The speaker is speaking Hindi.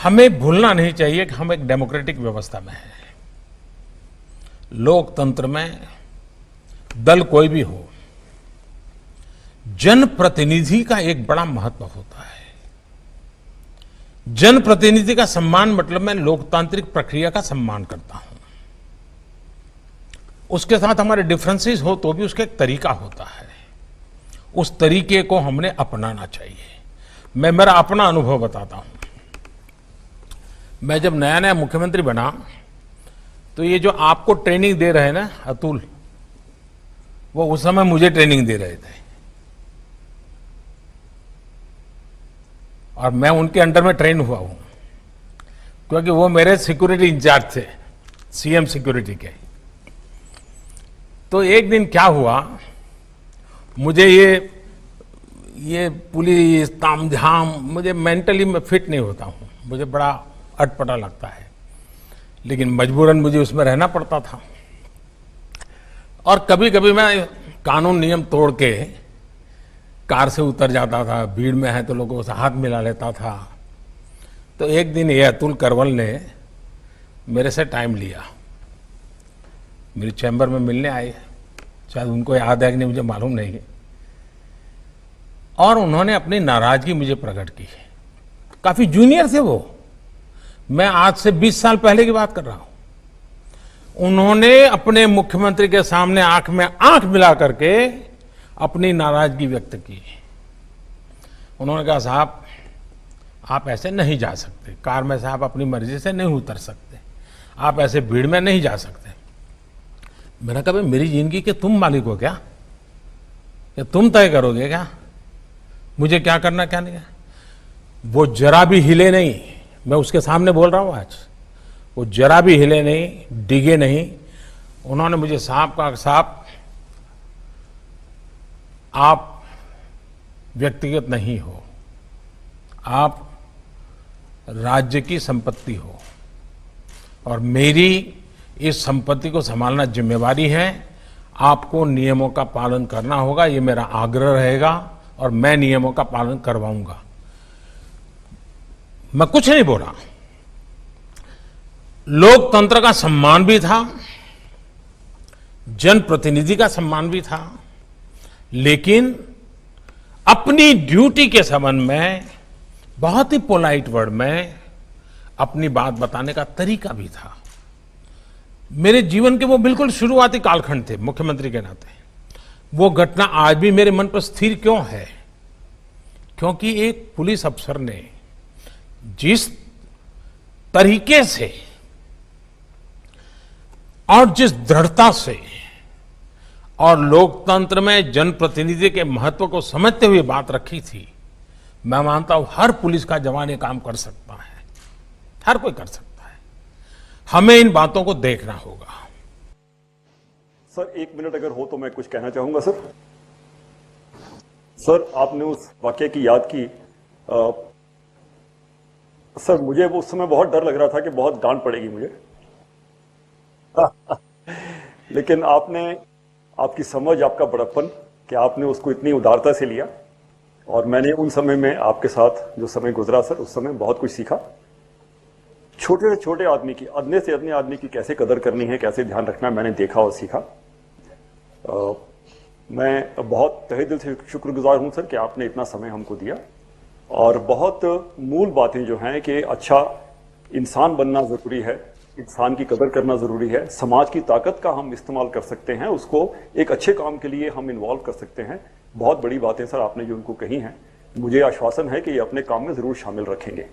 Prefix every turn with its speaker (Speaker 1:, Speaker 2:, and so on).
Speaker 1: हमें भूलना नहीं चाहिए कि हम एक डेमोक्रेटिक व्यवस्था में हैं। लोकतंत्र में दल कोई भी हो, जनप्रतिनिधि का एक बड़ा महत्व होता है। जनप्रतिनिधि का सम्मान मतलब मैं लोकतांत्रिक प्रक्रिया का सम्मान करता हूं। उसके साथ हमारे डिफरेंसेस हो तो भी उसका एक तरीका होता है, उस तरीके को हमने अपनाना चाहिए। मैं मेरा अपना अनुभव बताता हूं। मैं जब नया नया मुख्यमंत्री बना तो ये जो आपको ट्रेनिंग दे रहे हैं ना अतुल, वो उस समय मुझे ट्रेनिंग दे रहे थे और मैं उनके अंडर में ट्रेन हुआ हूं, क्योंकि वो मेरे सिक्योरिटी इंचार्ज थे, सीएम सिक्योरिटी के। तो एक दिन क्या हुआ, मुझे ये पुलिस तामझाम, मुझे मेंटली मैं फिट नहीं होता हूं, मुझे बड़ा अटपटा लगता है, लेकिन मजबूरन मुझे उसमें रहना पड़ता था। और कभी कभी मैं कानून नियम तोड़ के कार से उतर जाता था, भीड़ में है तो लोगों से हाथ मिला लेता था। तो एक दिन ये अतुल करवल ने मेरे से टाइम लिया, मेरी चैम्बर में मिलने आए, शायद उनको याद है कि नहीं मुझे मालूम नहीं, और उन्होंने अपनी नाराजगी मुझे प्रकट की। काफी जूनियर थे वो, मैं आज से 20 साल पहले की बात कर रहा हूं। उन्होंने अपने मुख्यमंत्री के सामने आंख में आंख मिला करके अपनी नाराजगी व्यक्त की। उन्होंने कहा, साहब आप ऐसे नहीं जा सकते, कार में से आप अपनी मर्जी से नहीं उतर सकते, आप ऐसे भीड़ में नहीं जा सकते। मैंने कहा, मेरी जिंदगी के तुम मालिक हो क्या, या तुम तय करोगे क्या मुझे क्या करना क्या नहीं? वो जरा भी हिले नहीं, मैं उसके सामने बोल रहा हूं आज, वो जरा भी हिले नहीं, डिगे नहीं। उन्होंने मुझे साहब कहा, साहब आप व्यक्तिगत नहीं हो, आप राज्य की संपत्ति हो और मेरी इस संपत्ति को संभालना जिम्मेवारी है। आपको नियमों का पालन करना होगा, ये मेरा आग्रह रहेगा और मैं नियमों का पालन करवाऊंगा। मैं कुछ नहीं बोला। लोकतंत्र का सम्मान भी था, जनप्रतिनिधि का सम्मान भी था, लेकिन अपनी ड्यूटी के संबंध में बहुत ही पोलाइट वर्ड में अपनी बात बताने का तरीका भी था। मेरे जीवन के वो बिल्कुल शुरुआती कालखंड थे मुख्यमंत्री के नाते। वो घटना आज भी मेरे मन पर स्थिर क्यों है? क्योंकि एक पुलिस अफसर ने जिस तरीके से और जिस दृढ़ता से और लोकतंत्र में जनप्रतिनिधि के महत्व को समझते हुए बात रखी थी, मैं मानता हूं हर पुलिस का जवान ये काम कर सकता है, हर कोई कर सकता है। हमें इन बातों को देखना होगा।
Speaker 2: सर 1 मिनट अगर हो तो मैं कुछ कहना चाहूंगा। सर आपने उस वाकये की याद की। सर मुझे वो उस समय बहुत डर लग रहा था कि बहुत डांट पड़ेगी मुझे लेकिन आपकी समझ, आपका बड़प्पन कि आपने उसको इतनी उदारता से लिया, और मैंने उन समय में आपके साथ जो समय गुजरा सर, उस समय बहुत कुछ सीखा। छोटे से छोटे आदमी की, अदने से अदने आदमी की कैसे कदर करनी है, कैसे ध्यान रखना है, मैंने देखा और सीखा। मैं बहुत तहे दिल से शुक्रगुजार हूं सर कि आपने इतना समय हमको दिया, और बहुत मूल बातें जो हैं कि अच्छा इंसान बनना ज़रूरी है, इंसान की कदर करना ज़रूरी है, समाज की ताकत का हम इस्तेमाल कर सकते हैं, उसको एक अच्छे काम के लिए हम इन्वॉल्व कर सकते हैं। बहुत बड़ी बातें सर आपने जो उनको कही हैं, मुझे आश्वासन है कि ये अपने काम में ज़रूर शामिल रखेंगे।